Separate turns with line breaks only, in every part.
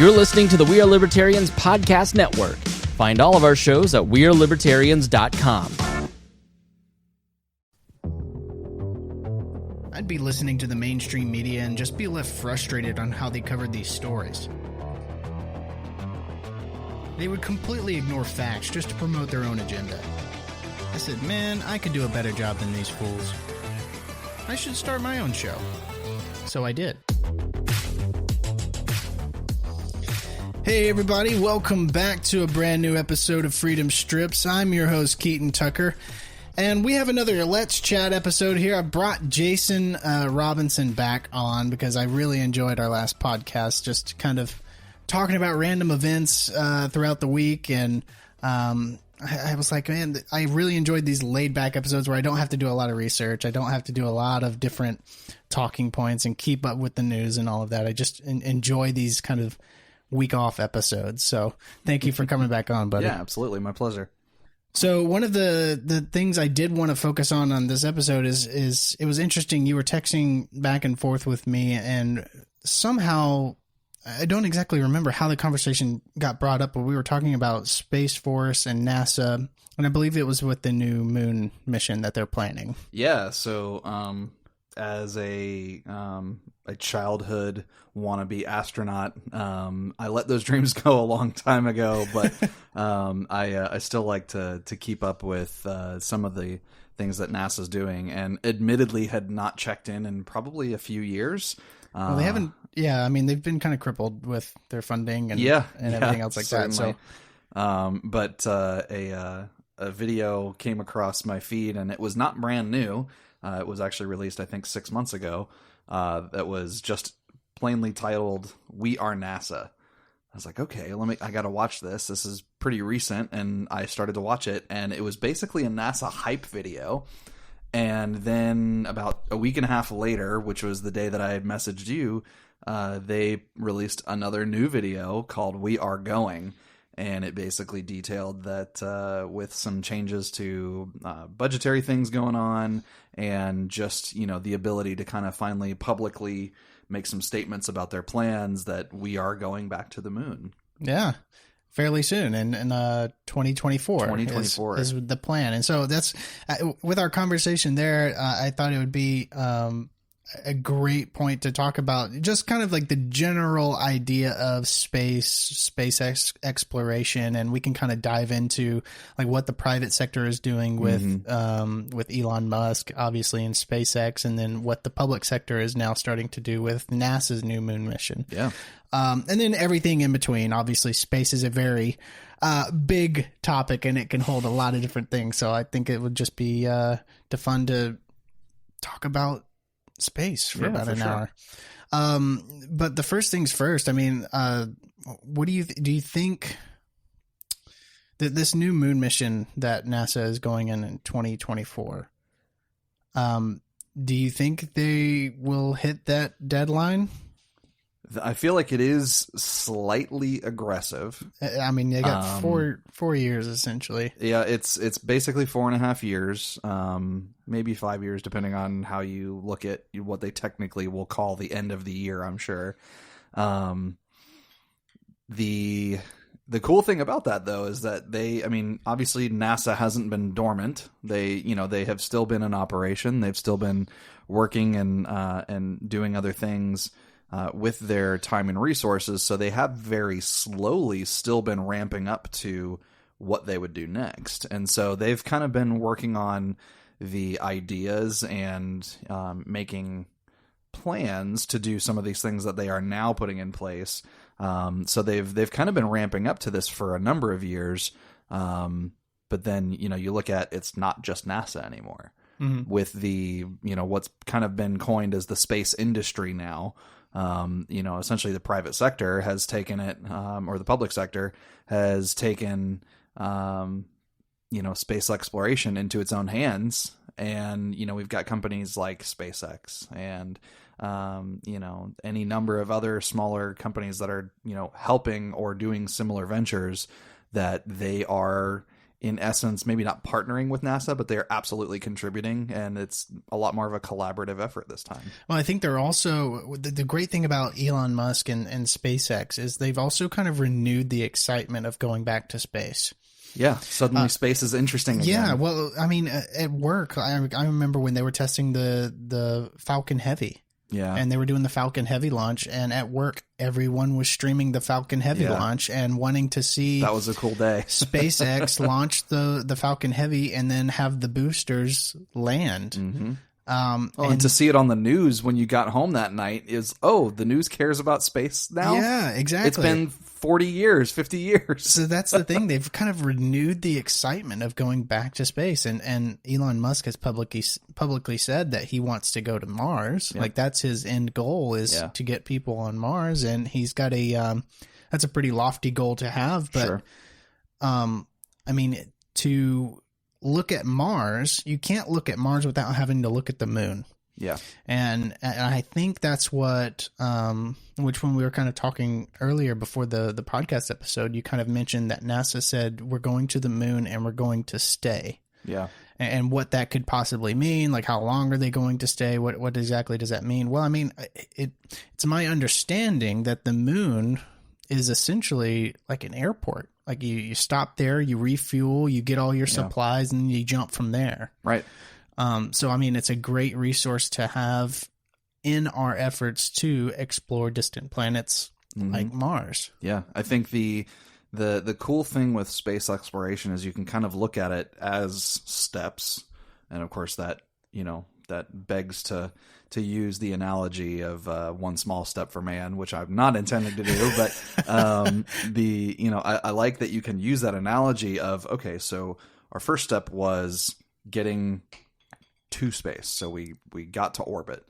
You're listening to the We Are Libertarians podcast network. Find all of our shows at wearelibertarians.com.
I'd be listening to the mainstream media and just be left frustrated on how they covered these stories. They would completely ignore facts just to promote their own agenda. I said, man, I could do a better job than these fools. I should start my own show. So I did. Hey everybody, welcome back to a brand new episode of Freedom Strips. I'm your host, Keaton Tucker. And we have another Let's Chat episode here. I brought Jason Robinson back on because I really enjoyed our last podcast, just kind of talking about random events throughout the week. And I was like, man, I really enjoyed these laid-back episodes where I don't have to do a lot of research. I don't have to do a lot of different talking points and keep up with the news and all of that. I just enjoy these kind of week-off episodes. So thank you for coming back on, buddy.
Yeah, absolutely. My pleasure.
So one of the things I did want to focus on this episode is it was interesting. You were texting back and forth with me, and somehow I don't exactly remember how the conversation got brought up, but we were talking about Space Force and NASA, and I believe it was with the new moon mission that they're planning.
Yeah. So as a childhood wannabe astronaut, I let those dreams go a long time ago, but I still like to keep up with some of the things that NASA's doing, and admittedly had not checked in probably a few years.
Well, they haven't. Yeah, I mean, they've been kind of crippled with their funding and everything else like
certainly.
that. So,
but a video came across my feed, and it was not brand new. It was actually released, I think, 6 months ago. That was just plainly titled "We Are NASA." I was like, okay, I got to watch this. This is pretty recent, and I started to watch it, and it was basically a NASA hype video. And then about a week and a half later, which was the day that I had messaged you, they released another new video called "We Are Going." And it basically detailed that with some changes to budgetary things going on, and just, the ability to kind of finally publicly make some statements about their plans, that we are going back to the moon.
Yeah, fairly soon. And 2024 is the plan. And so that's with our conversation there, I thought it would be a great point to talk about, just kind of like the general idea of space exploration, and we can kind of dive into like what the private sector is doing with Elon Musk, obviously, in SpaceX, and then what the public sector is now starting to do with NASA's new moon mission.
Yeah.
And then everything in between. Obviously, space is a very big topic, and it can hold a lot of different things. So I think it would just be fun to talk about space for about an hour. But the first things first, I mean, what do you think that this new moon mission that NASA is going in 2024, do you think they will hit that deadline?
I feel like it is slightly aggressive.
I mean, they got 4 years essentially.
Yeah, it's basically 4.5 years, maybe 5 years, depending on how you look at what they technically will call the end of the year, I'm sure. The cool thing about that, though, is that obviously NASA hasn't been dormant. They have still been in operation. They've still been working and doing other things with their time and resources, so they have very slowly still been ramping up to what they would do next. And so they've kind of been working on the ideas and making plans to do some of these things that they are now putting in place. So they've kind of been ramping up to this for a number of years. But then, you look at, it's not just NASA anymore. Mm-hmm. With the, what's kind of been coined as the space industry now. Essentially the private sector has taken it, or the public sector has taken, space exploration into its own hands. And, we've got companies like SpaceX and, any number of other smaller companies that are, helping or doing similar ventures, that they are in essence, maybe not partnering with NASA, but they are absolutely contributing, and it's a lot more of a collaborative effort this time.
Well, I think they're also the great thing about Elon Musk and SpaceX is they've also kind of renewed the excitement of going back to space.
Yeah, suddenly space is interesting again.
Yeah, well, I mean, at work, I remember when they were testing the Falcon Heavy.
Yeah.
And they were doing the Falcon Heavy launch, and at work, everyone was streaming the Falcon Heavy launch and wanting to see.
That was a cool day.
SpaceX launch the Falcon Heavy and then have the boosters land.
Mm-hmm. And to see it on the news when you got home that night is, the news cares about space now?
Yeah, exactly.
It's been 40 years, 50 years.
So that's the thing. They've kind of renewed the excitement of going back to space. And Elon Musk has publicly said that he wants to go to Mars. Yeah. Like that's his end goal is to get people on Mars. And he's got that's a pretty lofty goal to have. But,
sure.
I mean, to look at Mars, you can't look at Mars without having to look at the moon.
Yeah.
And I think that's what, which when we were kind of talking earlier before the podcast episode, you kind of mentioned that NASA said we're going to the moon and we're going to stay.
Yeah.
And what that could possibly mean, like how long are they going to stay? What exactly does that mean? Well, I mean, it's my understanding that the moon is essentially like an airport. Like you stop there, you refuel, you get all your supplies, and you jump from there.
Right.
So, I mean, it's a great resource to have in our efforts to explore distant planets like Mars.
Yeah, I think the cool thing with space exploration is you can kind of look at it as steps, and of course that begs to use the analogy of one small step for man, which I'm not intending to do, but I like that you can use that analogy of, okay, so our first step was getting to space. So we got to orbit.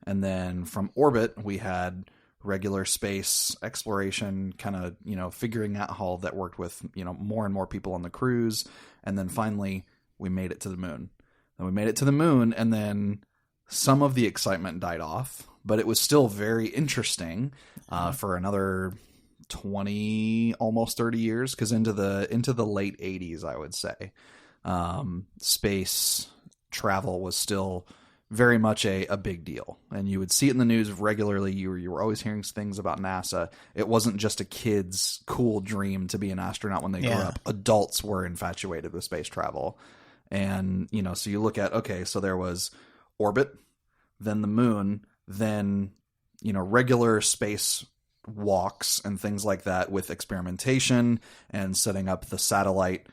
And then from orbit, we had regular space exploration, kind of, figuring out how that worked with, more and more people on the cruise. And then finally, we made it to the moon. And we made it to the moon, and then some of the excitement died off, but it was still very interesting for another 20, almost 30 years, because into the late 80s, I would say, space travel was still very much a big deal, and you would see it in the news regularly. You were always hearing things about NASA. It wasn't just a kid's cool dream to be an astronaut when they grew up. Adults were infatuated with space travel, and so you look at, okay, so there was orbit, then the moon, then regular space walks and things like that with experimentation and setting up the satellite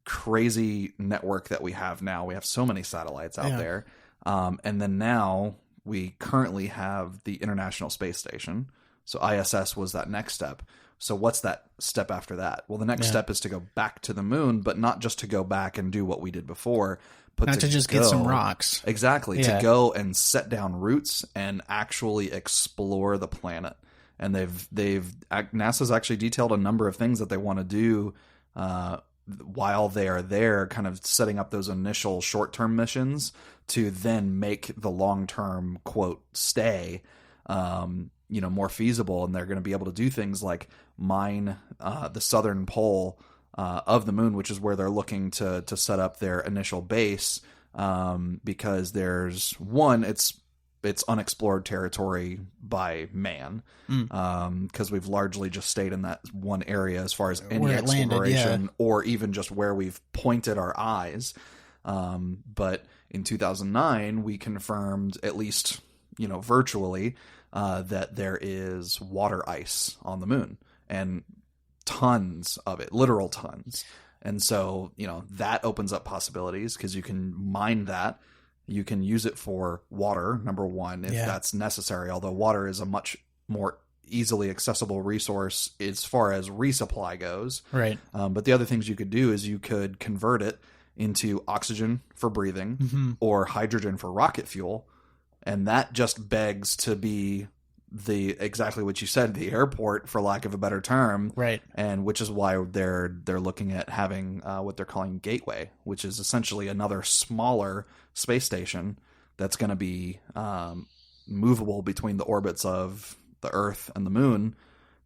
crazy network that we have now. We have so many satellites out there. And then now we currently have the International Space Station. So ISS was that next step. So what's that step after that? Well, the next step is to go back to the moon, but not just to go back and do what we did before, but
not to just get some rocks.
Exactly. To go and set down roots and actually explore the planet. And NASA's actually detailed a number of things that they want to do while they are there, kind of setting up those initial short-term missions to then make the long-term, quote, stay, more feasible. And they're going to be able to do things like mine the southern pole of the moon, which is where they're looking to set up their initial base, because there's one, it's unexplored territory by man, because we've largely just stayed in that one area as far as any exploration or even just where we've pointed our eyes. But in 2009, we confirmed, at least virtually, that there is water ice on the moon, and tons of it, literal tons. And so, that opens up possibilities, because you can mine that. You can use it for water, number one, if that's necessary, although water is a much more easily accessible resource as far as resupply goes.
Right.
But the other things you could do is you could convert it into oxygen for breathing or hydrogen for rocket fuel. And that just begs to be exactly what you said, the airport, for lack of a better term.
Right.
And which is why they're looking at having what they're calling Gateway, which is essentially another smaller space station that's going to be movable between the orbits of the Earth and the Moon,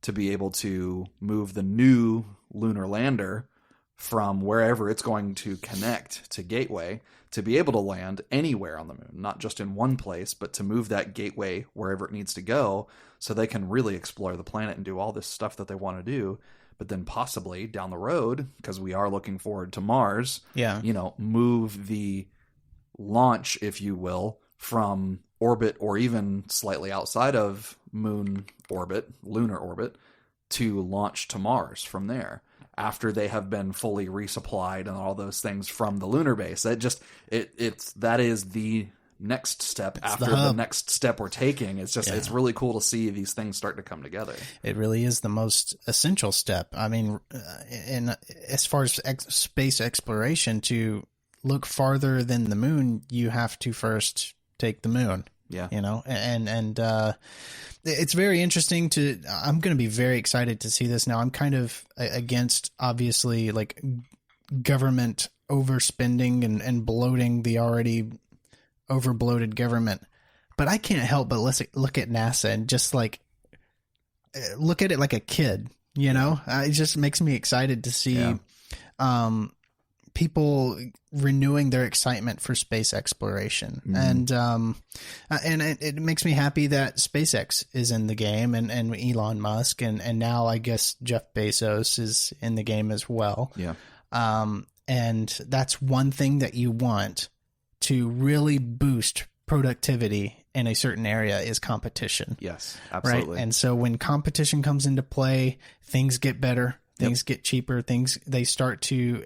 to be able to move the new lunar lander from wherever it's going to connect to Gateway to be able to land anywhere on the moon, not just in one place, but to move that gateway wherever it needs to go so they can really explore the planet and do all this stuff that they want to do. But then possibly down the road, because we are looking forward to Mars, move the launch, if you will, from orbit or even slightly outside of moon orbit, lunar orbit, to launch to Mars from there after they have been fully resupplied and all those things from the lunar base. That is the next step after the next step we're taking. It's really cool to see these things start to come together.
It really is the most essential step. I mean, as far as space exploration, to look farther than the moon, you have to first take the moon.
Yeah.
And it's very interesting I'm going to be very excited to see this. Now, I'm kind of against, obviously, like government overspending and bloating the already over-bloated government. But I can't help but look at NASA and just like look at it like a kid, It just makes me excited to see people renewing their excitement for space exploration. Mm-hmm. And it makes me happy that SpaceX is in the game and Elon Musk and now I guess Jeff Bezos is in the game as well.
Yeah.
And that's one thing that you want to really boost productivity in a certain area is competition.
Yes, absolutely.
Right? And so when competition comes into play, things get better, things get cheaper, they start to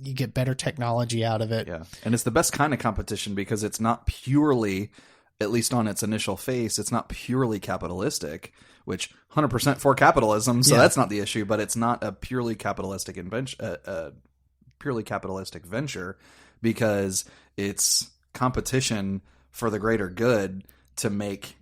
you get better technology out of it.
Yeah. And it's the best kind of competition because it's not purely, at least on its initial face, it's not purely capitalistic, which 100% for capitalism. So that's not the issue, but it's not a purely capitalistic venture because it's competition for the greater good to make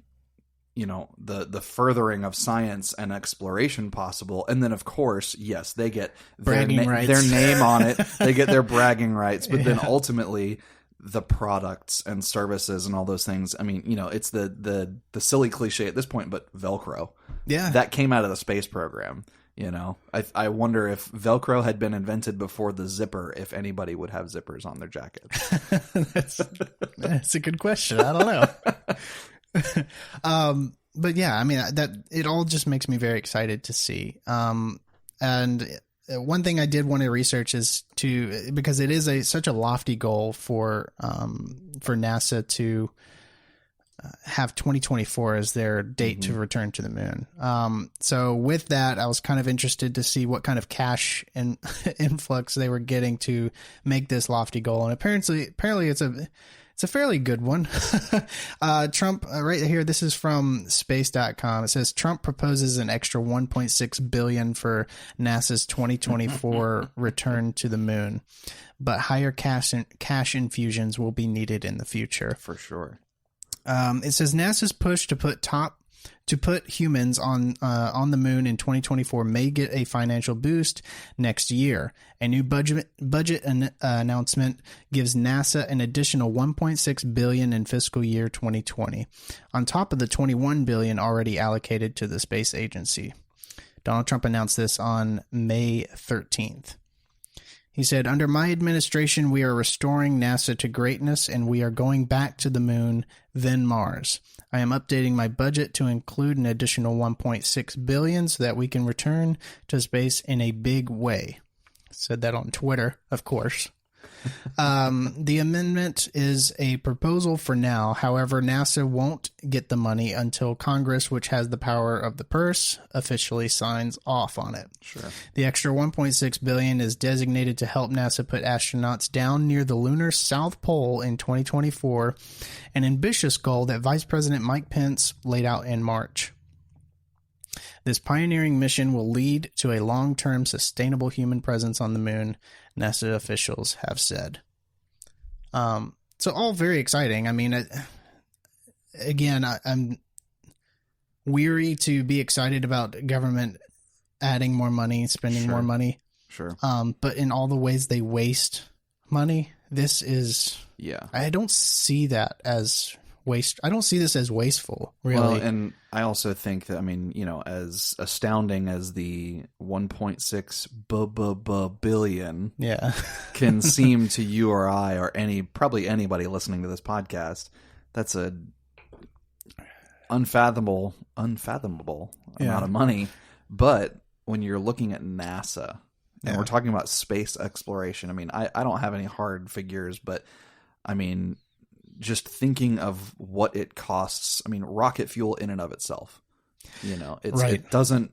the furthering of science and exploration possible. And then of course, yes, they get their name on it. They get their bragging rights, but then ultimately the products and services and all those things. I mean, it's the silly cliche at this point, but Velcro.
Yeah.
That came out of the space program. I wonder if Velcro had been invented before the zipper, if anybody would have zippers on their jackets.
That's a good question. I don't know. But yeah, I mean, that it all just makes me very excited to see. And one thing I did want to research is because it is such a lofty goal for NASA to have 2024 as their date to return to the moon. So with that, I was kind of interested to see what kind of cash and influx they were getting to make this lofty goal. And apparently it's a fairly good one. Trump, right here, this is from space.com. It says Trump proposes an extra $1.6 billion for NASA's 2024 return to the moon, but higher cash infusions will be needed in the future.
For sure.
It says NASA's push to put humans on the moon in 2024 may get a financial boost next year. A new budget announcement gives NASA an additional $1.6 billion in fiscal year 2020, on top of the $21 billion already allocated to the space agency. Donald Trump announced this on May 13th. He said, "Under my administration, we are restoring NASA to greatness, and we are going back to the moon, then Mars. I am updating my budget to include an additional $1.6 billion so that we can return to space in a big way." Said that on Twitter, of course. The amendment is a proposal for now. However, NASA won't get the money until Congress, which has the power of the purse, officially signs off on it.
Sure.
The extra $1.6 billion is designated to help NASA put astronauts down near the lunar South Pole in 2024, an ambitious goal that Vice President Mike Pence laid out in March. This pioneering mission will lead to a long-term sustainable human presence on the moon, NASA officials have said. So all very exciting. I mean, I'm weary to be excited about government adding more money, spending more money.
Sure.
But in all the ways they waste money, this is...
Yeah.
I don't see that as I don't see this as wasteful, really.
Well, and I also think that, I mean, as astounding as the 1.6 billion can seem to you or I or probably anybody listening to this podcast, that's a unfathomable amount of money. But when you're looking at NASA and we're talking about space exploration, I mean, I don't have any hard figures, but I mean, just thinking of what it costs. I mean, rocket fuel in and of itself, it doesn't,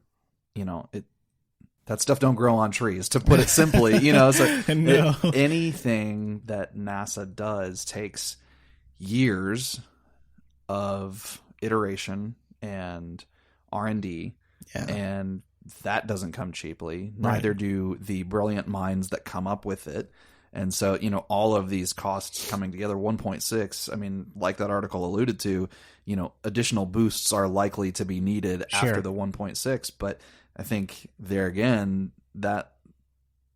that stuff don't grow on trees, to put it simply, so
No.
Anything that NASA does takes years of iteration and R&D, and that doesn't come cheaply. Neither do the brilliant minds that come up with it. And so, all of these costs coming together, 1.6, I mean, like that article alluded to, additional boosts are likely to be needed after the 1.6. But I think there again, that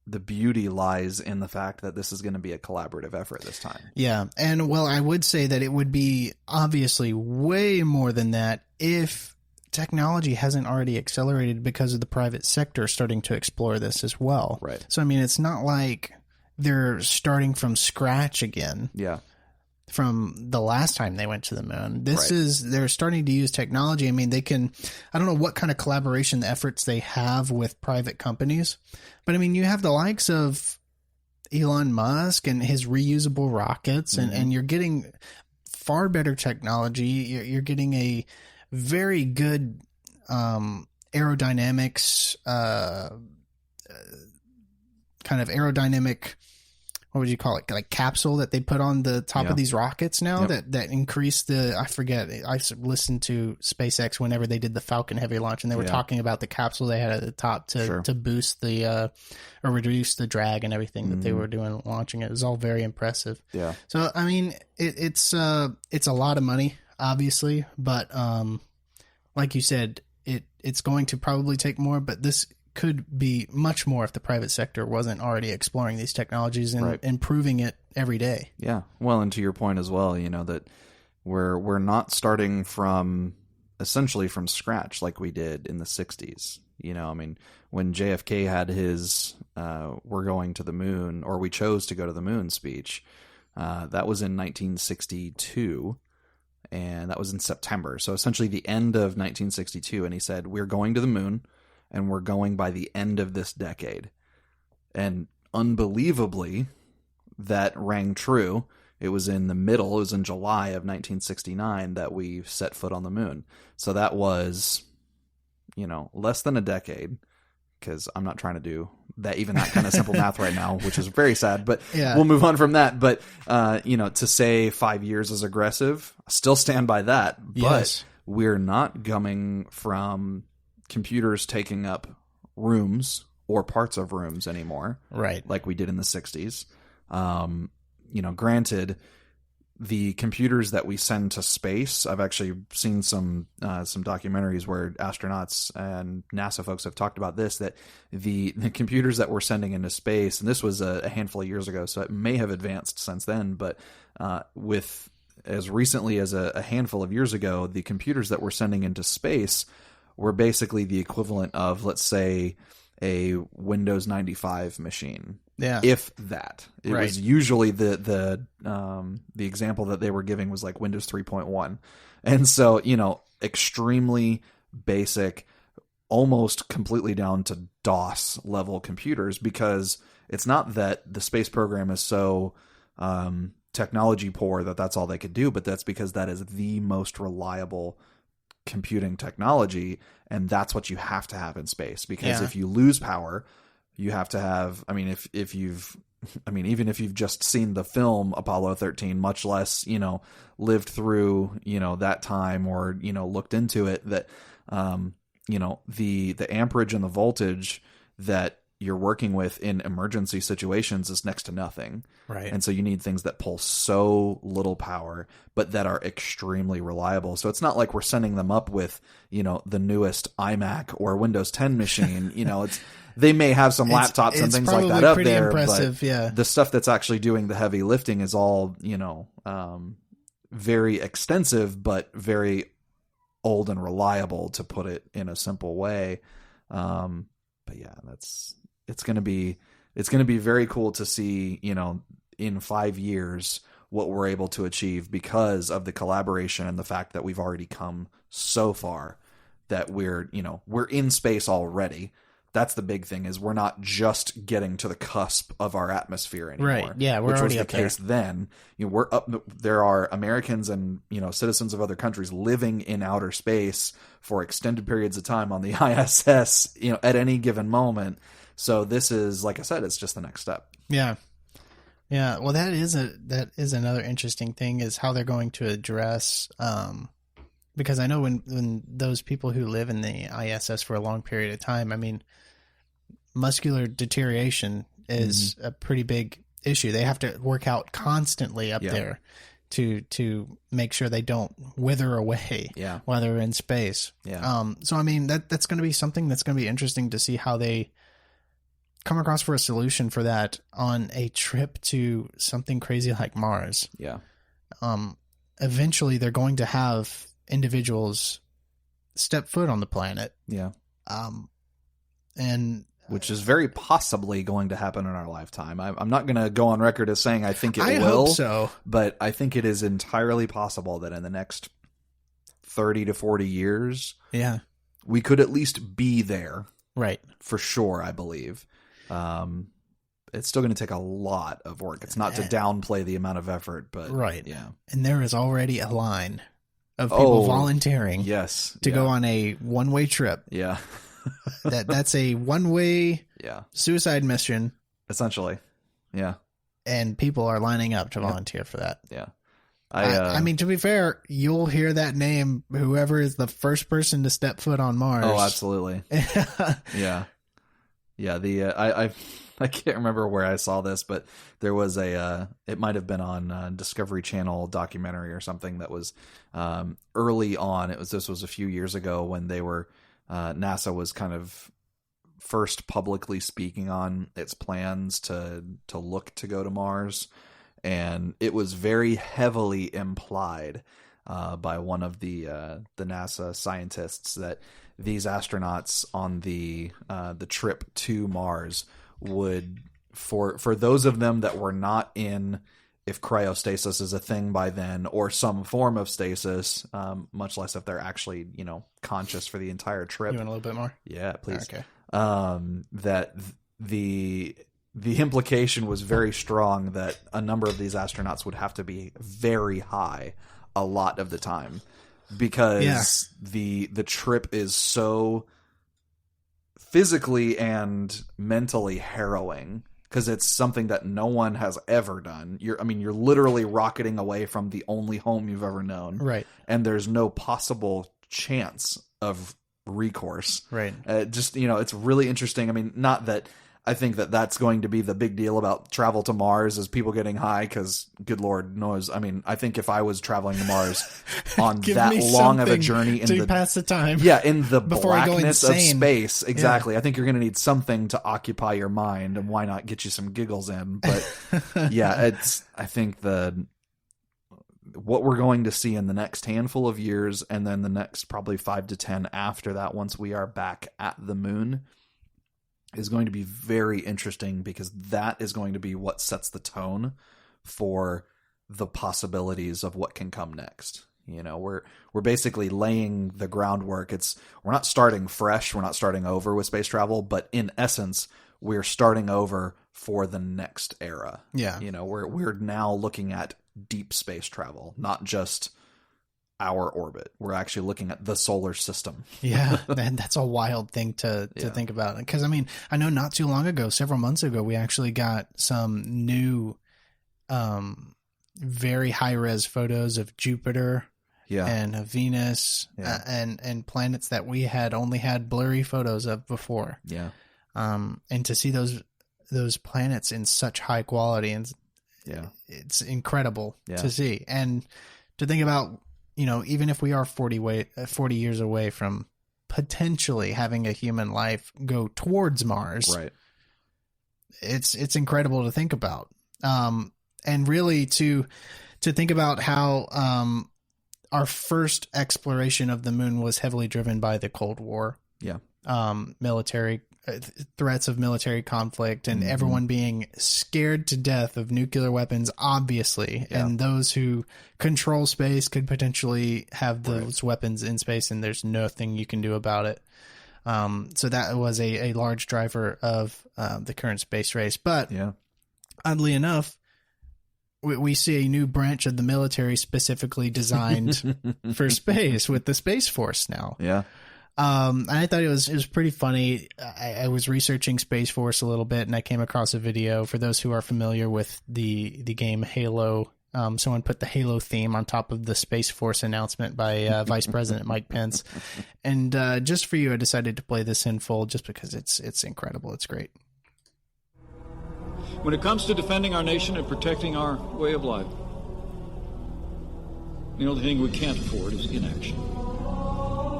the beauty lies in the fact that this is going to be a collaborative effort this time.
Yeah. And well, I would say that it would be obviously way more than that if technology hasn't already accelerated because of the private sector starting to explore this as well.
Right.
So, I mean, it's not like they're starting from scratch again.
Yeah.
From the last time they went to the moon. They're starting to use technology. I mean, I don't know what kind of collaboration efforts they have with private companies, but I mean, you have the likes of Elon Musk and his reusable rockets, and you're getting far better technology. You're getting a very good aerodynamics, kind of aerodynamic, what would you call it? Like capsule that they put on the top of these rockets now that increase I forget. I listened to SpaceX whenever they did the Falcon Heavy launch, and they were talking about the capsule they had at the top to boost or reduce the drag and everything that they were doing launching it. It was all very impressive.
Yeah.
So, I mean, it's a lot of money, obviously, but like you said, it's going to probably take more, but this could be much more if the private sector wasn't already exploring these technologies and improving it every day.
Yeah. Well, and to your point as well, that we're not starting essentially from scratch like we did in the 60s. I mean, when JFK had his we're going to the moon, or we chose to go to the moon speech, that was in 1962. And that was in September. So essentially the end of 1962. And he said, we're going to the moon, and we're going by the end of this decade. And unbelievably, that rang true. It was in July of 1969 that we set foot on the moon. So that was, less than a decade, because I'm not trying to do that kind of simple math right now, which is very sad, but we'll move on from that. But, to say 5 years is aggressive, I still stand by that. But we're not coming from computers taking up rooms or parts of rooms anymore.
Right.
Like we did in the 60s. Granted, the computers that we send to space, I've actually seen some documentaries where astronauts and NASA folks have talked about this, that the computers that we're sending into space, and this was a handful of years ago, so it may have advanced since then, but with as recently as a handful of years ago, the computers that we're sending into space were basically the equivalent of, let's say, a Windows 95 machine.
Yeah.
If that. It was usually the example that they were giving was like Windows 3.1. And so, extremely basic, almost completely down to DOS level computers, because it's not that the space program is so technology poor that that's all they could do, but that's because that is the most reliable computing technology, and that's what you have to have in space, because if you lose power, you have to have, even if you've just seen the film Apollo 13, much less, lived through, that time, or, looked into it, that, the amperage and the voltage that you're working with in emergency situations is next to nothing.
Right.
And so you need things that pull so little power, but that are extremely reliable. So it's not like we're sending them up with, the newest iMac or Windows 10 machine. They may have some laptops and things like that up there, but the stuff that's actually doing the heavy lifting is all, very extensive, but very old and reliable, to put it in a simple way. But yeah, it's going to be very cool to see, in 5 years what we're able to achieve because of the collaboration and the fact that we've already come so far, that we're in space already. That's the big thing, is we're not just getting to the cusp of our atmosphere anymore.
Right. Yeah, we're already up there.
Which was the case then. We're up. There are Americans and citizens of other countries living in outer space for extended periods of time on the ISS. At any given moment. So this is, like I said, it's just the next step.
Yeah. Yeah. Well, that is another interesting thing, is how they're going to address. Because I know when those people who live in the ISS for a long period of time, I mean, muscular deterioration is a pretty big issue. They have to work out constantly up there to make sure they don't wither away while they're in space. Yeah. So I mean, that's going to be something that's going to be interesting to see how they come across for a solution for that on a trip to something crazy like Mars.
Yeah.
Eventually they're going to have individuals step foot on the planet.
Yeah.
And
which is very possibly going to happen in our lifetime. I'm not going to go on record as saying I think it will.
I hope so.
But I think it is entirely possible that in the next 30 to 40 years, we could at least be there.
Right.
For sure, I believe. It's still going to take a lot of work. It's not to downplay the amount of effort, but yeah.
And there is already a line of people volunteering to go on a one-way trip.
Yeah.
That's a one-way suicide mission.
Essentially. Yeah.
And people are lining up to volunteer for that.
Yeah.
I mean, to be fair, you'll hear that name, whoever is the first person to step foot on Mars.
Oh, absolutely. Yeah. Yeah. I can't remember where I saw this, but there was it might have been on Discovery Channel documentary or something that was early on. This was a few years ago when they were, NASA was kind of first publicly speaking on its plans to look to go to Mars. And it was very heavily implied by one of the NASA scientists that these astronauts on the trip to Mars would, for those of them that were not in, if cryostasis is a thing by then, or some form of stasis, much less if they're actually, conscious for the entire trip.
You want a little bit more?
Yeah, please.
Okay.
That the implication was very strong that a number of these astronauts would have to be very high a lot of the time, because the trip is so physically and mentally harrowing, because it's something that no one has ever done. You're literally rocketing away from the only home you've ever known.
Right.
And there's no possible chance of recourse.
Right.
It's really interesting. I mean, not that I think that that's going to be the big deal about travel to Mars, is people getting high, because good Lord knows. I mean, I think if I was traveling to Mars on that long of a journey
to pass the time,
in the blackness of space, exactly. I think you're going to need something to occupy your mind, and why not get you some giggles in? But I think what we're going to see in the next handful of years, and then the next probably 5 to 10 after that, once we are back at the moon, is going to be very interesting, because that is going to be what sets the tone for the possibilities of what can come next. We're basically laying the groundwork. We're not starting fresh. We're not starting over with space travel, but in essence, we're starting over for the next era.
Yeah.
We're now looking at deep space travel, not just our orbit. We're actually looking at the solar system.
Yeah, man, that's a wild thing to think about. Because, I mean, I know not too long ago, several months ago, we actually got some new very high-res photos of Jupiter and of Venus and planets that we had only had blurry photos of before.
Yeah.
And to see those planets in such high quality, and it's incredible to see. And to think about, even if we are 40 years away from potentially having a human life go towards Mars,
right?
It's incredible to think about. And really to to think about how our first exploration of the moon was heavily driven by the Cold War.
Yeah.
Military threats of military conflict and everyone being scared to death of nuclear weapons, obviously. Yeah. And those who control space could potentially have those weapons in space, and there's nothing you can do about it. So that was a large driver of the current space race. But oddly enough, we see a new branch of the military specifically designed for space with the Space Force now.
Yeah.
I thought it was pretty funny. I was researching Space Force a little bit, and I came across a video. For those who are familiar with the game Halo, someone put the Halo theme on top of the Space Force announcement by Vice President Mike Pence. And just for you, I decided to play this in full just because it's incredible. It's great.
When it comes to defending our nation and protecting our way of life, the only thing we can't afford is inaction.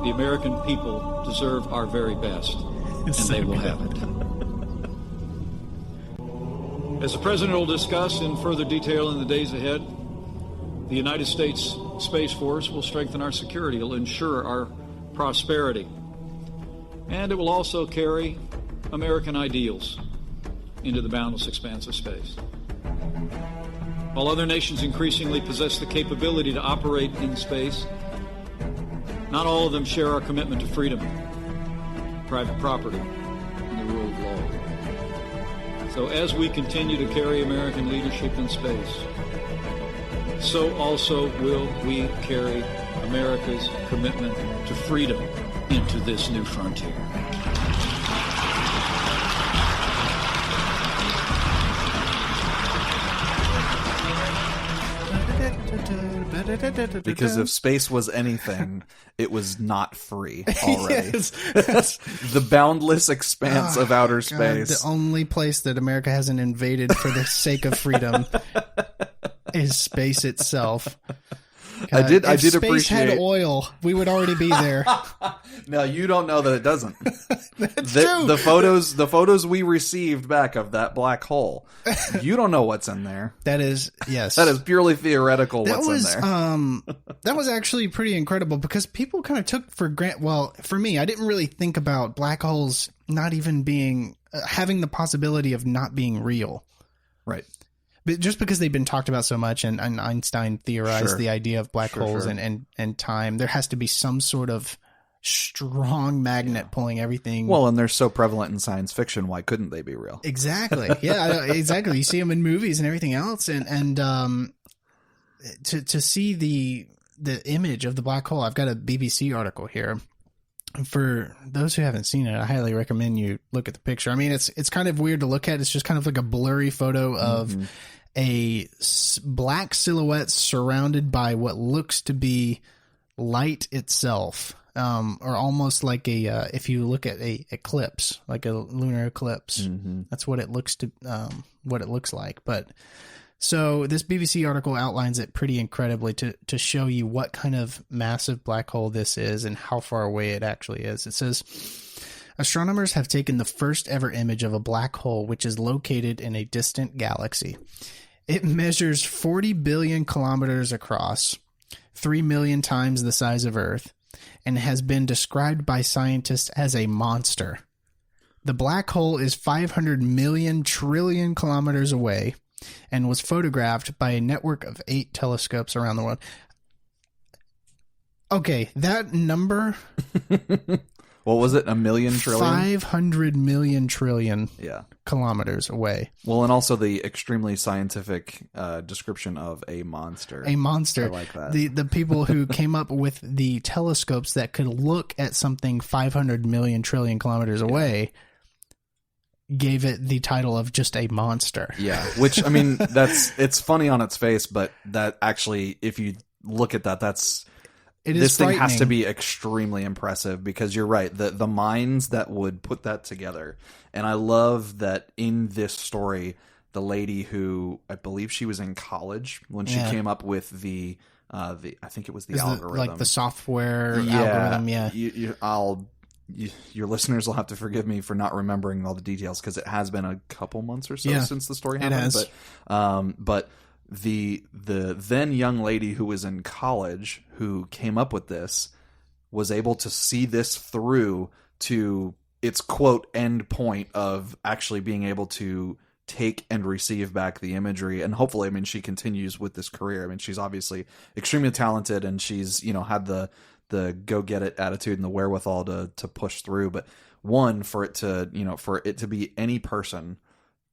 The American people deserve our very best, and they will have it. As the President will discuss in further detail in the days ahead, the United States Space Force will strengthen our security, it will ensure our prosperity, and it will also carry American ideals into the boundless expanse of space. While other nations increasingly possess the capability to operate in space, not all of them share our commitment to freedom, private property, and the rule of law. So as we continue to carry American leadership in space, so also will we carry America's commitment to freedom into this new frontier.
Because if space was anything, it was not free already.
Yes.
The boundless expanse of outer space.
The only place that America hasn't invaded for the sake of freedom is space itself.
I did
space
appreciate.
had oil, we would already be there.
No, you don't know that it doesn't.
That's true.
The photos we received back of that black hole, you don't know what's in there.
That is, yes.
That is purely theoretical.
That
what's in there.
That was actually pretty incredible because people kind of took for granted. Well, for me, I didn't really think about black holes not even being having the possibility of not being real.
Right.
But just because they've been talked about so much, and Einstein theorized the idea of black holes and time, there has to be some sort of strong magnet pulling everything.
Well, and they're so prevalent in science fiction. Why couldn't they be real?
Exactly. Yeah, exactly. You see them in movies and everything else. And to see the image of the black hole, I've got a BBC article here. For those who haven't seen it, I highly recommend you look at the picture. I mean, it's kind of weird to look at. It's just kind of like a blurry photo of a black silhouette surrounded by what looks to be light itself, or almost like if you look at a eclipse, like a lunar eclipse, that's what it looks like. But so this BBC article outlines it pretty incredibly to show you what kind of massive black hole this is and how far away it actually is. It says, astronomers have taken the first ever image of a black hole which is located in a distant galaxy. It measures 40 billion kilometers across, 3 million times the size of Earth, and has been described by scientists as a monster. The black hole is 500 million trillion kilometers away and was photographed by a network of 8 telescopes around the world. Okay, that number...
What was it? 1 million trillion?
500 million trillion kilometers away.
Well, and also the extremely scientific description of a monster.
A monster.
I like that.
The people who came up with the telescopes that could look at something 500 million trillion kilometers away gave it the title of just a monster.
Yeah, which, I mean, it's funny on its face, but that actually, if you look at that, this thing has to be extremely impressive because you're right. The minds that would put that together. And I love that in this story, the lady who, I believe she was in college when she came up with the I think it was the algorithm.
Like the software algorithm,
your listeners will have to forgive me for not remembering all the details because it has been a couple months or so since the story happened.
It has.
But the then young lady who was in college who came up with this was able to see this through to its quote end point of actually being able to take and receive back the imagery. And hopefully, I mean, she continues with this career. I mean, she's obviously extremely talented, and she's, you know, had the go get it attitude and the wherewithal to push through. But one, for it to be any person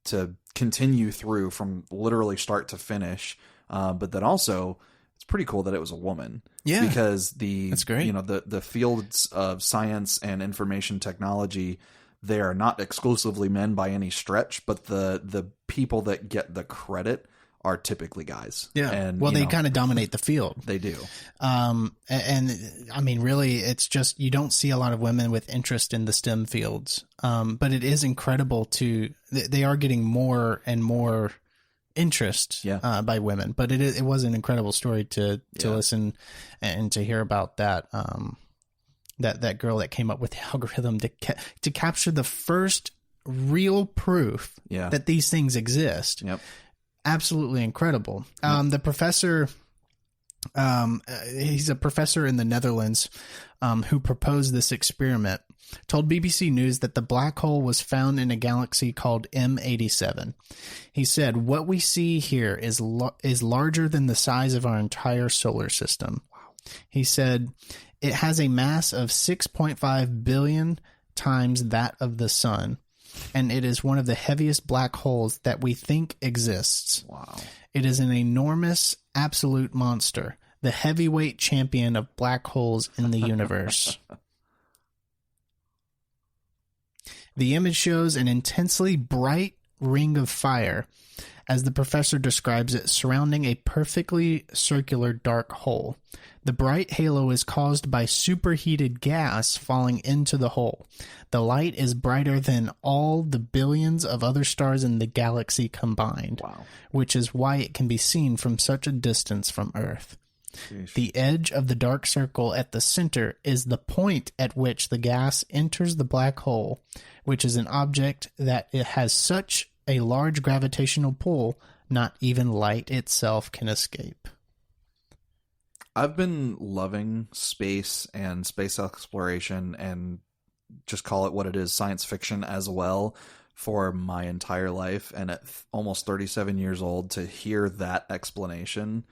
to continue through from literally start to finish. But then also, it's pretty cool that it was a woman.
Yeah.
Because
that's great.
You know, the fields of science and information technology, they are not exclusively men by any stretch, but the people that get the credit are typically guys.
Yeah.
And,
well, they kind of dominate the field.
They do.
And I mean, really, it's just, you don't see a lot of women with interest in the STEM fields. But it is incredible they are getting more and more interest by women. But it was an incredible story to listen and to hear about that. That girl that came up with the algorithm to capture the first real proof that these things exist.
Yep.
Absolutely incredible. The professor, he's a professor in the Netherlands who proposed this experiment, told BBC News that the black hole was found in a galaxy called M87. He said, "What we see here is larger than the size of our entire solar system." Wow. He said, "It has a mass of 6.5 billion times that of the sun, and it is one of the heaviest black holes that we think exists.
Wow.
It is an enormous, absolute monster, the heavyweight champion of black holes in the universe." The image shows an intensely bright ring of fire, as the professor describes it, surrounding a perfectly circular dark hole. The bright halo is caused by superheated gas falling into the hole. The light is brighter than all the billions of other stars in the galaxy combined, which is why it can be seen from such a distance from Earth. Sheesh. The edge of the dark circle at the center is the point at which the gas enters the black hole, which is an object that it has such a large gravitational pull, not even light itself can escape.
I've been loving space and space exploration, and just call it what it is, science fiction as well, for my entire life. And at almost 37 years old, to hear that explanation,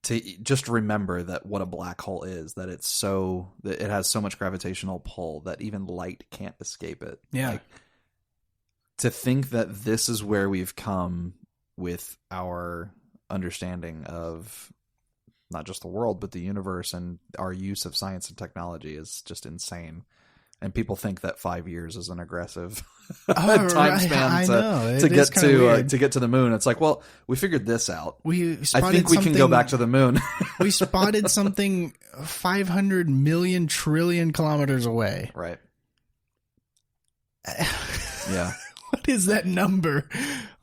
to just remember that what a black hole is, that that it has so much gravitational pull that even light can't escape it.
Yeah.
Like, to think that this is where we've come with our understanding of not just the world, but the universe, and our use of science and technology is just insane. And people think that 5 years is an aggressive time span to get to the moon. It's like, well, we figured this out. I think we can go back to the moon.
We spotted something 500 million trillion kilometers away.
Right. Yeah.
What is that number?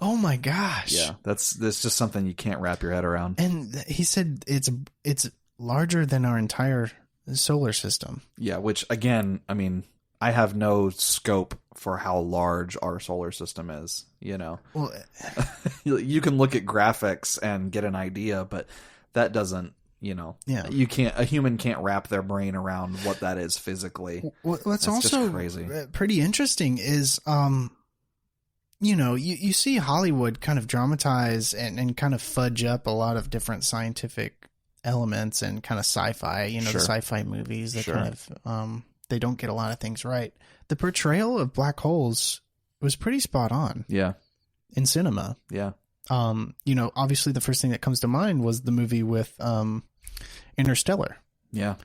Oh my gosh.
Yeah, that's just something you can't wrap your head around.
And he said it's larger than our entire solar system.
Yeah, which again, I mean, I have no scope for how large our solar system is, you know.
Well,
you can look at graphics and get an idea, but that doesn't, you know.
Yeah.
A human can't wrap their brain around what that is physically.
Well, what's also
just crazy.
Pretty interesting is you know, you see Hollywood kind of dramatize and kind of fudge up a lot of different scientific elements and kind of sci-fi, you know, the sci-fi movies that kind of, they don't get a lot of things right. The portrayal of black holes was pretty spot on.
Yeah.
In cinema.
Yeah.
You know, obviously the first thing that comes to mind was the movie with, Interstellar.
Yeah.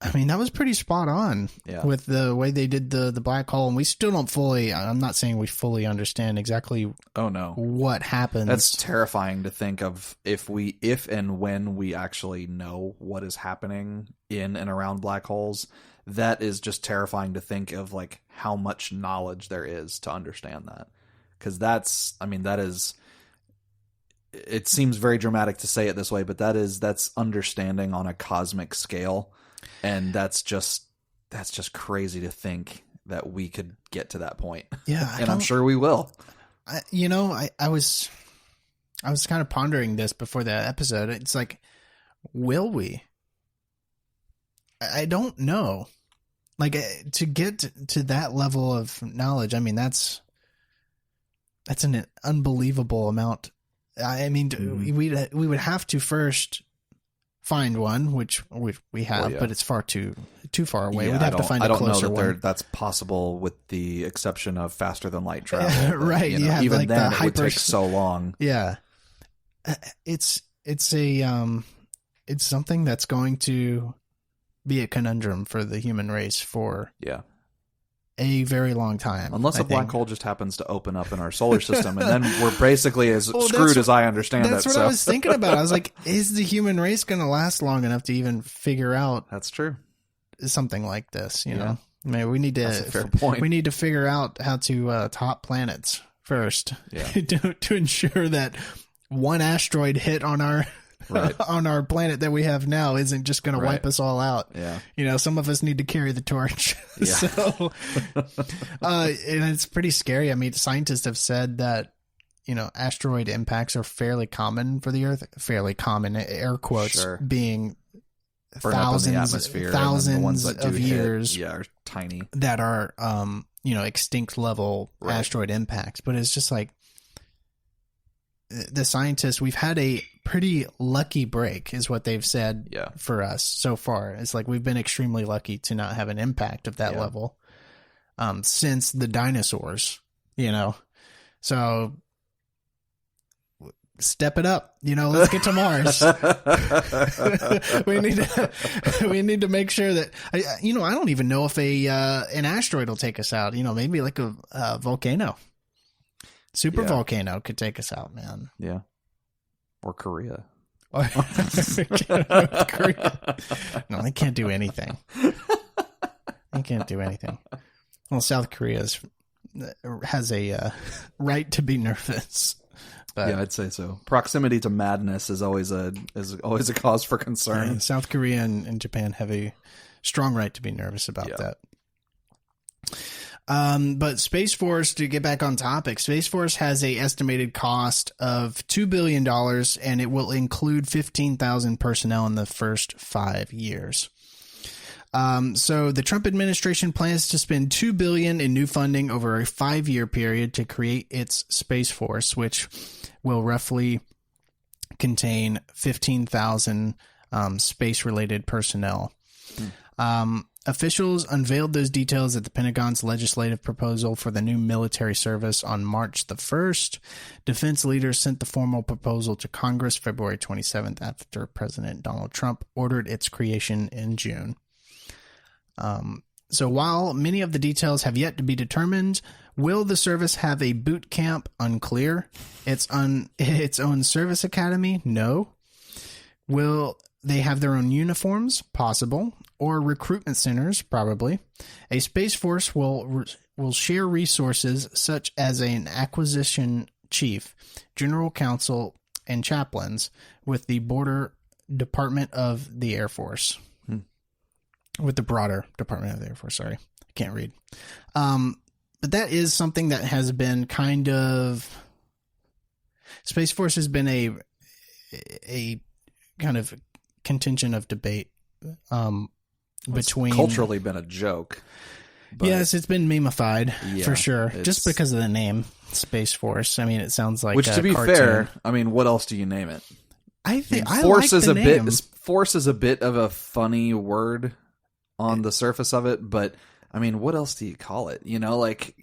I mean, that was pretty spot on with the way they did the black hole. And we still don't I'm not saying we fully understand exactly what happens.
That's terrifying to think of if and when we actually know what is happening in and around black holes. That is just terrifying to think of, like, how much knowledge there is to understand that. Because it seems very dramatic to say it this way, but that's understanding on a cosmic scale. And that's just crazy to think that we could get to that point.
Yeah.
And I'm sure we will.
I was I was kind of pondering this before the episode. It's like, will we? I don't know. Like, to get to that level of knowledge, I mean, that's an unbelievable amount. I mean, we would have to first find one, which we have, but it's too far away. We'd have to find a closer one. I don't know that
that's possible, with the exception of faster than light travel.
Right.
You know, even like then, it would take so long.
Yeah. It's something that's going to be a conundrum for the human race for a very long time.
Unless a black hole just happens to open up in our solar system, and then we're basically as screwed as I understand it.
That's what I was thinking about. I was like, is the human race going to last long enough to even figure out
that's true
something like this? You know, I mean, we need to.
That's a fair point.
We need to figure out how to top planets first to ensure that one asteroid hit on our on our planet that we have now isn't just going to wipe us all out.
Yeah.
You know, some of us need to carry the torch.
Yeah.
So, and it's pretty scary. I mean, scientists have said that, you know, asteroid impacts are fairly common for the Earth. Fairly common, air quotes, being thousands of years.
Are tiny.
That are, you know, extinct level asteroid impacts. But it's just like, the scientists, we've had a pretty lucky break is what they've said for us so far. It's like we've been extremely lucky to not have an impact of that level since the dinosaurs, you know. So step it up, you know, let's get to Mars. we need to make sure that, you know, I don't even know if an asteroid will take us out, you know, maybe like a volcano. Super volcano could take us out, man.
Yeah. Or Korea.
Korea. No, they can't do anything. They can't do anything. Well, South Korea has a right to be nervous. But,
yeah, I'd say so. Proximity to madness is always a cause for concern.
South Korea and Japan have a strong right to be nervous about that. But Space Force, to get back on topic, Space Force has a estimated cost of $2 billion, and it will include 15,000 personnel in the first 5 years. So the Trump administration plans to spend $2 billion in new funding over a 5-year period to create its Space Force, which will roughly contain 15,000 space-related personnel. Officials unveiled those details at the Pentagon's legislative proposal for the new military service on March the 1st. Defense leaders sent the formal proposal to Congress February 27th after President Donald Trump ordered its creation in June. So while many of the details have yet to be determined, will the service have a boot camp? Unclear. Its own service academy? No. Will they have their own uniforms? Possible. Or recruitment centers? Probably. A Space Force will share resources such as an acquisition chief, general counsel, and chaplains with the border Department of the Air Force. With the broader Department of the Air Force, sorry. I can't read. But that is something that has been kind of... Space Force has been a kind of contention of debate between...
It's culturally been a joke.
Yes, it's been memeified, for sure. Just because of the name, Space Force. I mean, it sounds like
which,
a
to be
cartoon.
fair, I mean, what else do you name it?
I think
Force
like
is
the
a
name.
bit. Force is a bit of a funny word on the surface of it, but I mean, what else do you call it? You know, like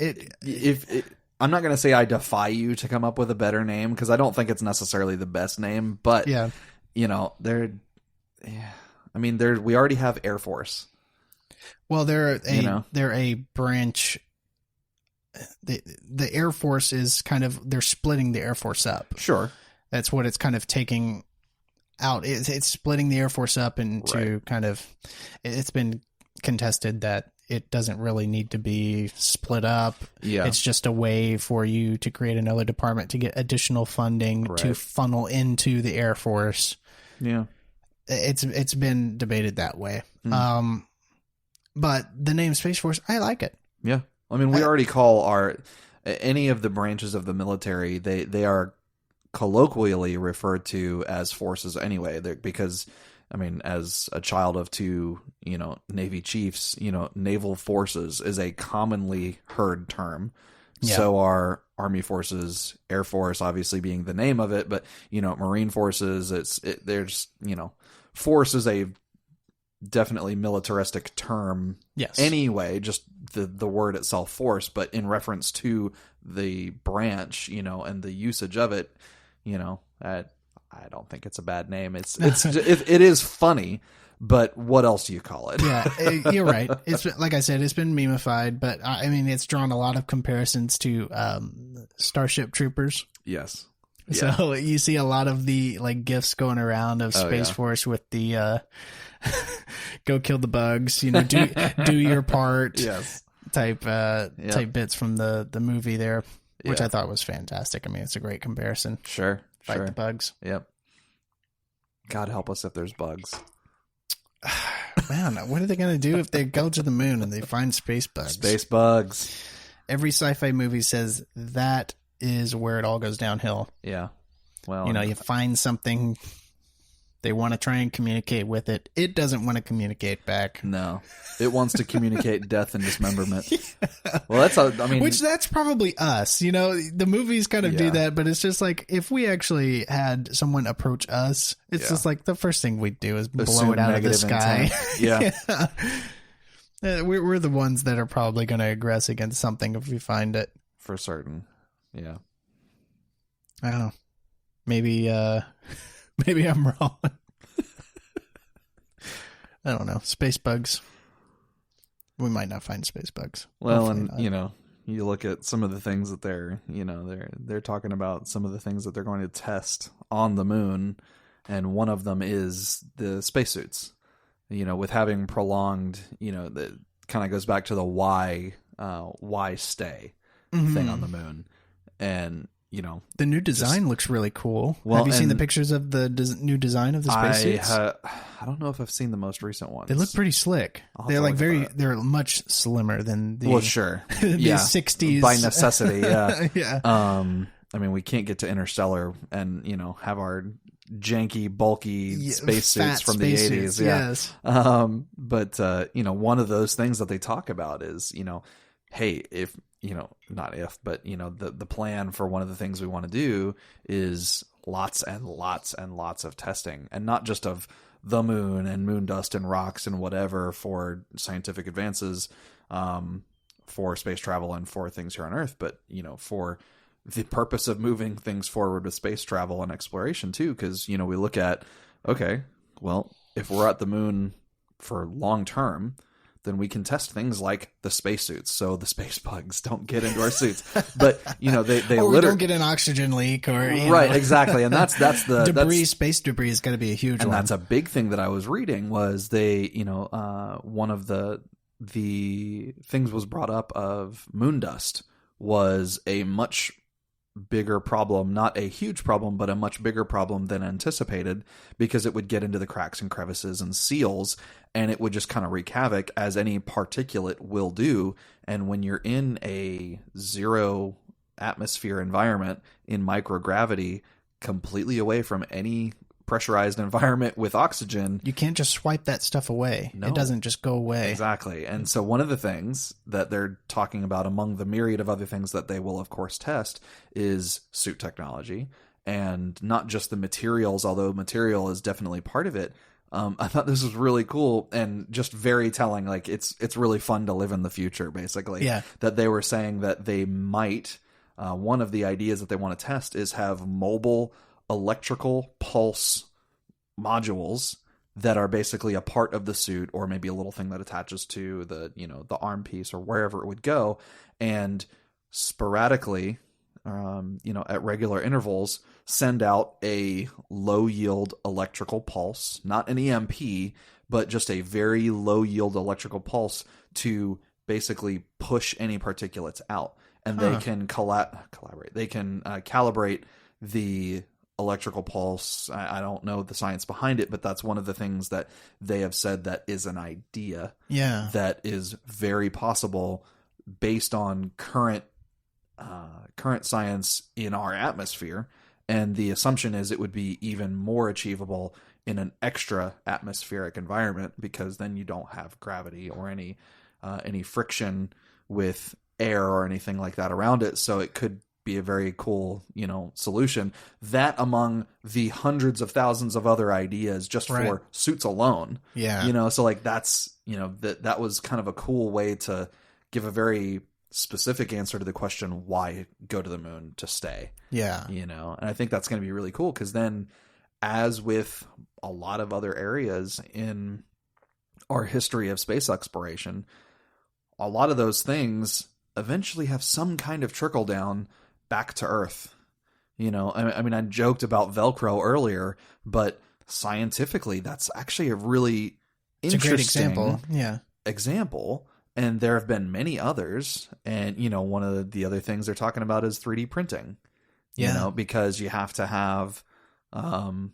I'm not going to say I defy you to come up with a better name because I don't think it's necessarily the best name, but you know, we already have Air Force.
Well, they're a branch. The Air Force is kind of, they're splitting the Air Force up.
Sure.
That's what it's kind of taking out. It's splitting the Air Force up into kind of, it's been contested that it doesn't really need to be split up. Yeah. It's just a way for you to create another department to get additional funding to funnel into the Air Force. Yeah. It's been debated that way. But the name Space Force, I like it.
Yeah. I mean, we already call any of the branches of the military, they are colloquially referred to as forces anyway, because I mean, as a child of two, Navy chiefs, naval forces is a commonly heard term. Yeah. So are Army forces, Air Force, obviously being the name of it, but Marine forces. There's force is a definitely militaristic term. Yes. Anyway, just the word itself, force, but in reference to the branch, and the usage of it, I don't think it's a bad name. It is funny, but what else do you call it?
Yeah, you're right. It's like I said, it's been memeified, but I mean, it's drawn a lot of comparisons to Starship Troopers.
Yes.
So you see a lot of the GIFs going around of Space Force with the go kill the bugs, do your part. Yes. Type bits from the movie there, which I thought was fantastic. I mean, it's a great comparison.
Sure.
Fight the bugs.
Yep. God help us if there's bugs.
Man, what are they going to do if they go to the moon and they find space bugs?
Space bugs.
Every sci-fi movie says that is where it all goes downhill.
Yeah. Well,
you find something, they want to try and communicate with it. It doesn't want to communicate back.
No. It wants to communicate death and dismemberment. Yeah. Well,
that's probably us. The movies kind of do that, but it's just like if we actually had someone approach us, it's just like the first thing we'd do is blow it out of the sky.
Yeah.
We're the ones that are probably going to aggress against something if we find it.
For certain. Yeah.
I don't know. Maybe I'm wrong. I don't know. Space bugs. We might not find space bugs.
Well, hopefully and not. You look at some of the things that they're talking about, some of the things that they're going to test on the moon, and one of them is the spacesuits. With having prolonged, that kind of goes back to the why stay thing on the moon, and
the new design looks really cool. Well, have you seen the pictures of the new design of the spacesuits?
I don't know if I've seen the most recent ones.
They look pretty slick. They're they're much slimmer than the
the
60s
by necessity. Yeah,
yeah.
I mean, we can't get to Interstellar and have our janky, bulky spacesuits from the 80s.
Yes.
But one of those things that they talk about is hey, if not if, but the plan for one of the things we want to do is lots and lots and lots of testing, and not just of the moon and moon dust and rocks and whatever for scientific advances, for space travel and for things here on Earth, but for the purpose of moving things forward with space travel and exploration too. Because we look at, okay, well, if we're at the moon for long term, then we can test things like the spacesuits, so the space bugs don't get into our suits. But they
or we don't get an oxygen leak, or
right, exactly. And that's the
debris. Space debris is going to be a huge one.
And that's a big thing that I was reading was they, one of the things was brought up of moon dust was a much bigger problem, not a huge problem, but a much bigger problem than anticipated, because it would get into the cracks and crevices and seals, and it would just kind of wreak havoc, as any particulate will do. And when you're in a zero atmosphere environment in microgravity, completely away from any pressurized environment with oxygen,
you can't just swipe that stuff away. No, it doesn't just go away.
Exactly. And so one of the things that they're talking about, among the myriad of other things that they will of course test, is suit technology, and not just the materials, although material is definitely part of it. I thought this was really cool and just very telling. Like it's really fun to live in the future, basically.
Yeah.
That they were saying that they might, one of the ideas that they want to test is have mobile electrical pulse modules that are basically a part of the suit, or maybe a little thing that attaches to the arm piece or wherever it would go, and sporadically, at regular intervals, send out a low yield electrical pulse, not an EMP, but just a very low yield electrical pulse to basically push any particulates out. And they can collaborate. They can calibrate the electrical pulse. I don't know the science behind it, but that's one of the things that they have said that is an idea.
Yeah.
That is very possible based on current science in our atmosphere. And the assumption is it would be even more achievable in an extra atmospheric environment, because then you don't have gravity or any friction with air or anything like that around it. So it could be a very cool, solution. That among the hundreds of thousands of other ideas just for suits alone.
Yeah.
So like that's, that was kind of a cool way to give a very specific answer to the question, why go to the moon to stay?
Yeah.
And I think that's going to be really cool, because then, as with a lot of other areas in our history of space exploration, a lot of those things eventually have some kind of trickle down back to Earth. I mean, I joked about Velcro earlier, but scientifically, that's actually a really interesting
great example. Yeah.
Example. And there have been many others. And, one of the other things they're talking about is 3D printing.
Yeah.
Because you have to have, the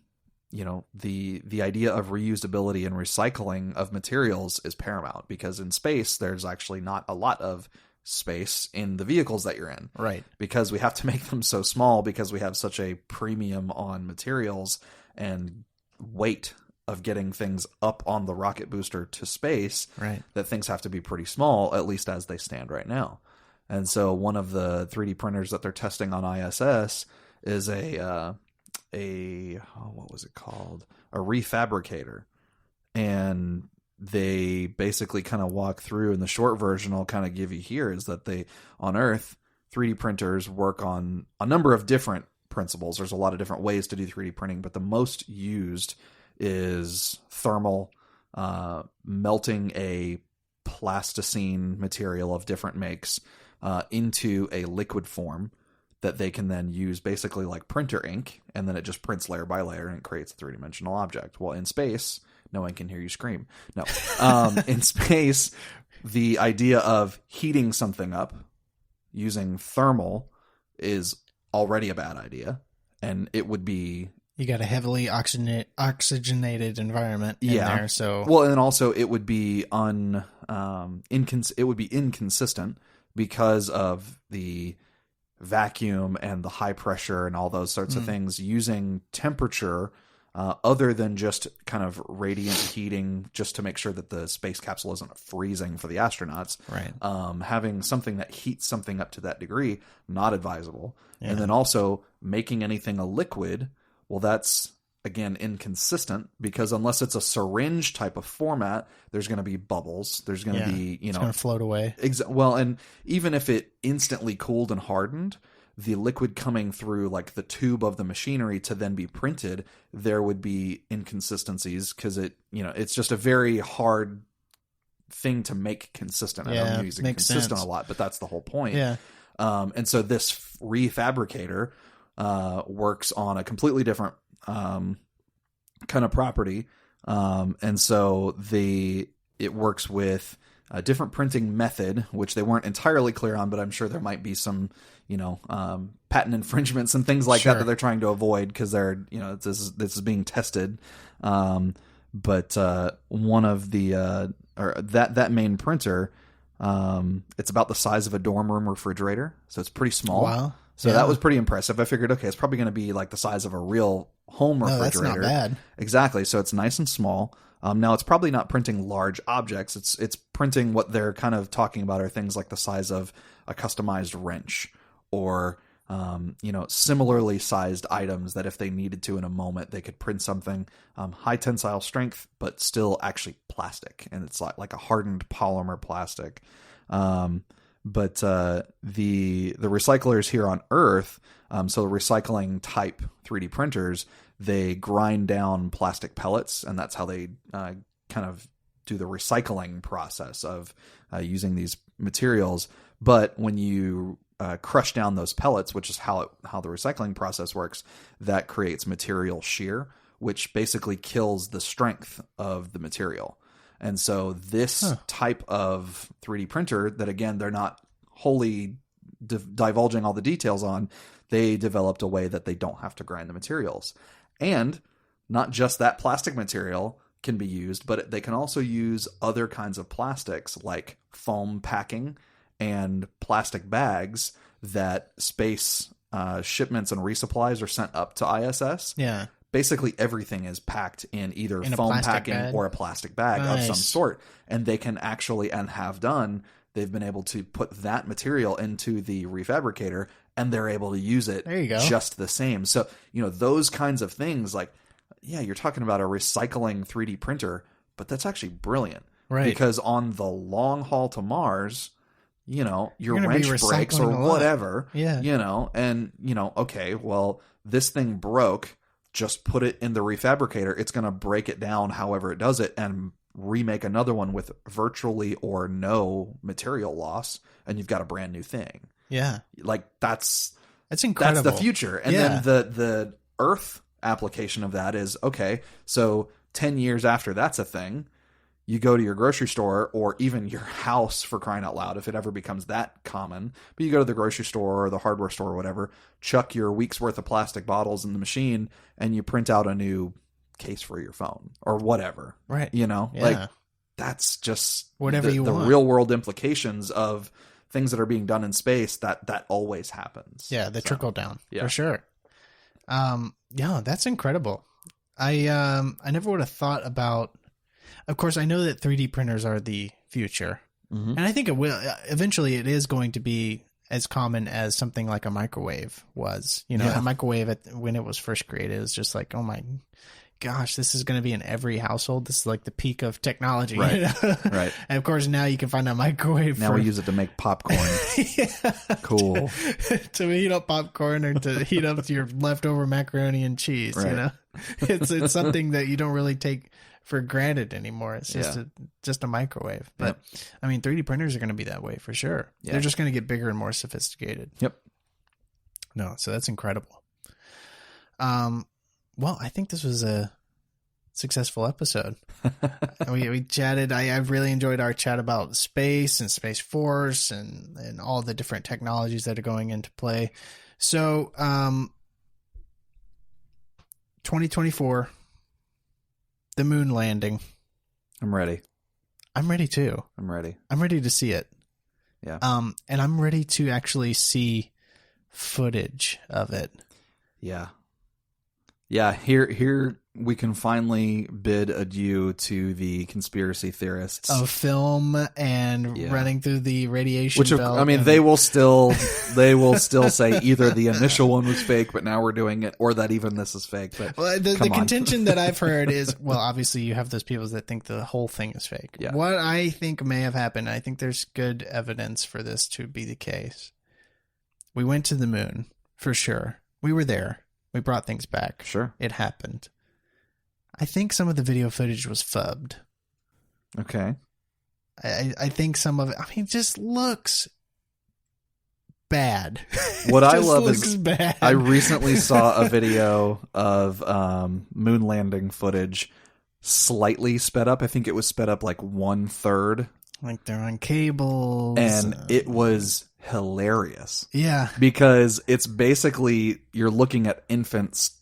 idea of reusability and recycling of materials is paramount, because in space, there's actually not a lot of space in the vehicles that you're in.
Right.
Because we have to make them so small, because we have such a premium on materials and weight of getting things up on the rocket booster to space,
right,
that things have to be pretty small, at least as they stand right now. And so one of the 3D printers that they're testing on ISS is what was it called? A refabricator. And they basically kind of walk through, and the short version I'll kind of give you here is that on Earth, 3D printers work on a number of different principles. There's a lot of different ways to do 3D printing, but the most used is thermal, melting a plasticine material of different makes into a liquid form that they can then use basically like printer ink, and then it just prints layer by layer and it creates a three-dimensional object. Well, in space, no one can hear you scream. No. In space, the idea of heating something up using thermal is already a bad idea, and it would be...
You got a heavily oxygenated environment in there, so...
Well, and also it would be inconsistent because of the vacuum and the high pressure and all those sorts of things. Using temperature other than just kind of radiant heating just to make sure that the space capsule isn't freezing for the astronauts.
Right.
Having something that heats something up to that degree, not advisable. Yeah. And then also making anything a liquid... Well, that's, again, inconsistent, because unless it's a syringe type of format, there's going to be bubbles. There's going to be,
it's going to float away.
Well, and even if it instantly cooled and hardened, the liquid coming through like the tube of the machinery to then be printed, there would be inconsistencies, because it's just a very hard thing to make consistent. I know I'm using consistent a lot, but that's the whole point.
Yeah.
And so this refabricator works on a completely different kind of property, and so it works with a different printing method, which they weren't entirely clear on, but I'm sure there might be some patent infringements and things like that they're trying to avoid, because they're this is being tested. But one of the that main printer, it's about the size of a dorm room refrigerator, so it's pretty small.
Wow.
So that was pretty impressive. I figured, okay, it's probably going to be like the size of a real home refrigerator.
No, that's not bad.
Exactly. So it's nice and small. Now, it's probably not printing large objects. It's printing what they're kind of talking about are things like the size of a customized wrench, or similarly sized items that if they needed to in a moment, they could print something high tensile strength, but still actually plastic, and it's like a hardened polymer plastic. But the recyclers here on Earth, so the recycling type 3D printers, they grind down plastic pellets, and that's how they kind of do the recycling process of using these materials. But when you crush down those pellets, which is how the recycling process works, that creates material shear, which basically kills the strength of the material. And so this type of 3D printer that, again, they're not wholly divulging all the details on, they developed a way that they don't have to grind the materials. And not just that plastic material can be used, but they can also use other kinds of plastics like foam packing and plastic bags that space shipments and resupplies are sent up to ISS,
Yeah.
basically everything is packed in either
In a
foam
plastic
packing
bag?
or a plastic bag of some
Nice.
sort. And they can actually, and have done, they've been able to put that material into the refabricator, and they're able to use it
There you go.
just the same. So, those kinds of things, like, yeah, you're talking about a recycling 3D printer, but that's actually brilliant.
Right.
Because on the long haul to Mars, your
gonna be
wrench breaks or
recycling a lot.
whatever,
Yeah.
okay, well, this thing broke, just put it in the refabricator. It's going to break it down however it does it and remake another one with virtually or no material loss, and you've got a brand new thing.
Yeah.
Like, that's
Incredible.
the future. And
Yeah.
then the Earth application of that is, okay, so 10 years after that's a thing, you go to your grocery store, or even your house, for crying out loud, if it ever becomes that common, but you go to the grocery store or the hardware store or whatever, chuck your week's worth of plastic bottles in the machine, and you print out a new case for your phone or whatever.
Right.
Yeah.
Yeah.
That's just
Whatever you
the
want.
real world implications of things that are being done in space. That always happens.
Yeah, the
So,
trickle down.
yeah.
For sure. Yeah, that's incredible. I never would have thought about. Of course, I know that 3D printers are the future,
Mhm.
and I think it will eventually. It is going to be as common as something like a microwave was.
Yeah.
A microwave when it was first created is just like, oh my gosh, this is going to be in every household. This is like the peak of technology.
Right. Right.
And of course, now you can find a microwave.
Now we use it to make popcorn. Cool.
to heat up popcorn or to heat up your leftover macaroni and cheese.
Right.
It's something that you don't really take for granted anymore. It's just
Yeah.
just a microwave. But I mean, 3D printers are going to be that way for sure.
Yeah.
They're just going to get bigger and more sophisticated.
Yep.
No, so that's incredible. Well, I think this was a successful episode. we chatted. I've really enjoyed our chat about space and Space Force and all the different technologies that are going into play. So, 2024, the moon landing.
I'm ready.
I'm ready too.
I'm ready.
I'm ready to see it.
Yeah.
And I'm ready to actually see footage of it.
Yeah. Yeah. Here we can finally bid adieu to the conspiracy theorists.
Of film and
Yeah.
running through the radiation
Which
belt.
I mean,
and-
they will still say either the initial one was fake, but now we're doing it, or that even this is fake. But
Well, the
come on.
contention that I've heard is, well, obviously you have those people that think the whole thing is fake.
Yeah.
What I think may have happened, I think there's good evidence for this to be the case. We went to the moon, for sure. We were there. We brought things back.
Sure.
It happened. I think some of the video footage was fubbed.
Okay.
I think some of it, it just looks bad.
What
It
I
just
love
looks
is
bad.
I recently saw a video of moon landing footage slightly sped up. I think it was sped up like 1/3,
like they're on cables.
and it was hilarious
yeah.
because it's basically you're looking at infants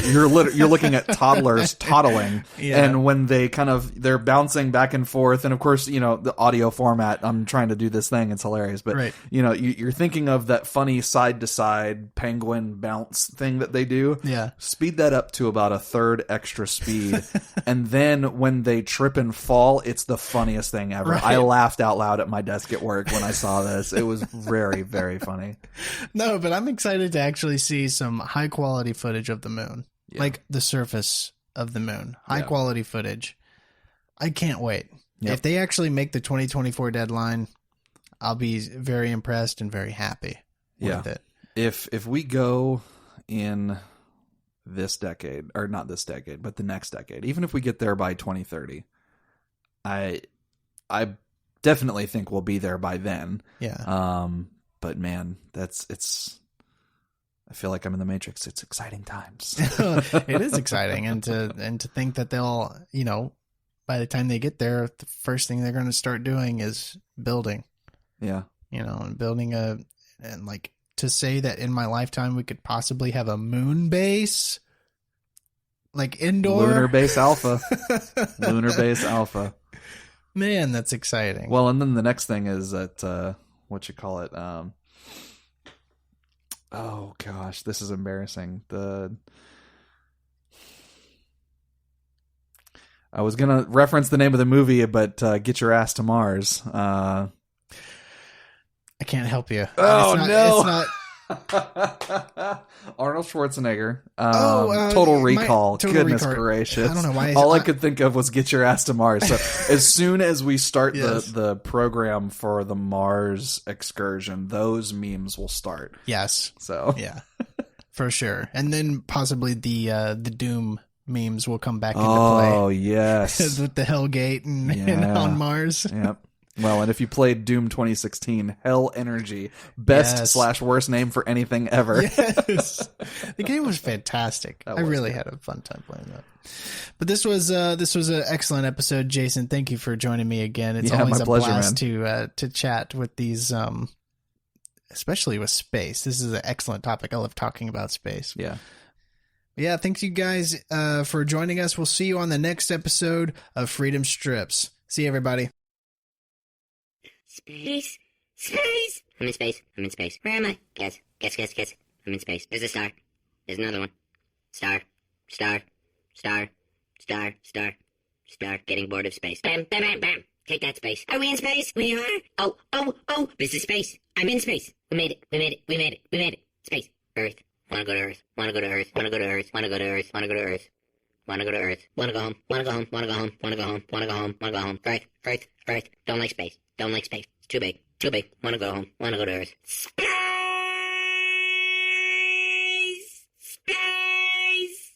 you're looking at toddlers toddling,
Yeah.
and when they're bouncing back and forth, and of course the audio format, I'm trying to do this thing, it's hilarious, but
Right.
you're thinking of that funny side to side penguin bounce thing that they do.
Yeah.
Speed that up to about 1/3 extra speed, and then when they trip and fall, it's the funniest thing ever.
Right.
I laughed out loud at my desk at work when I saw this. It was very, very funny.
No, but I'm excited to actually see some high quality footage of the moon.
Yeah.
Like the surface of the moon. High
Yeah.
quality footage. I can't wait.
Yep.
If they actually make the 2024 deadline, I'll be very impressed and very happy with it.
If we go in this decade, or not this decade, but the next decade, even if we get there by 2030, I definitely think we'll be there by then.
Yeah.
But man, I feel like I'm in the Matrix. It's exciting times.
It is exciting, and to think that they'll, by the time they get there, the first thing they're going to start doing is building.
Yeah.
And building and like to say that in my lifetime we could possibly have a moon base, like indoor
Lunar Base Alpha. Lunar Base Alpha.
Man, that's exciting.
Well, and then the next thing is that Oh gosh, this is embarrassing. I was gonna reference the name of the movie, but Get Your Ass to Mars.
I can't help you.
Oh, no.
It's not.
Arnold Schwarzenegger.
Total
Total Recall. Goodness
Recall.
gracious.
I don't know why.
All I could think of was Get Your Ass to Mars. So as soon as we start
Yes.
the program for the Mars excursion, those memes will start.
Yes.
So
Yeah. For sure. And then possibly the Doom memes will come back into play.
Oh yes.
With the Hellgate and
Yeah.
on Mars.
Yep. Well, and if you played Doom 2016, Hell Energy, best
Yes.
/ worst name for anything ever.
Yes. The game was fantastic. I
was
really
good.
had a fun time playing that. But this was an excellent episode, Jason. Thank you for joining me again. It's
Yeah,
always
my
a
pleasure,
blast to chat with these especially with space. This is an excellent topic. I love talking about space.
Yeah.
Yeah, thanks you guys for joining us. We'll see you on the next episode of Freedom Strips. See you, everybody.
Space. Space. I'm in space. I'm in space. Where am I? Guess. Guess, guess, guess. I'm in space. There's a star. There's another one. Star. Star. Star. Star. Star. Star. Getting bored of space. Bam, bam, bam, bam. Take that, space. Are we in space? We are. Oh, oh, oh. This is space. I'm in space. We made it. We made it. We made it. We made it. Space. Earth. Wanna go to Earth. Wanna go to Earth. Wanna go to Earth. Wanna go to Earth. Wanna go to Earth. Wanna go to Earth. Wanna go home. Wanna go home. Wanna go home. Wanna go home. Wanna go home. Wanna go home. Earth. Earth. Earth. Don't like space. Don't like space. It's too big. Too big. Wanna go home. Wanna go to Earth. Space. Space.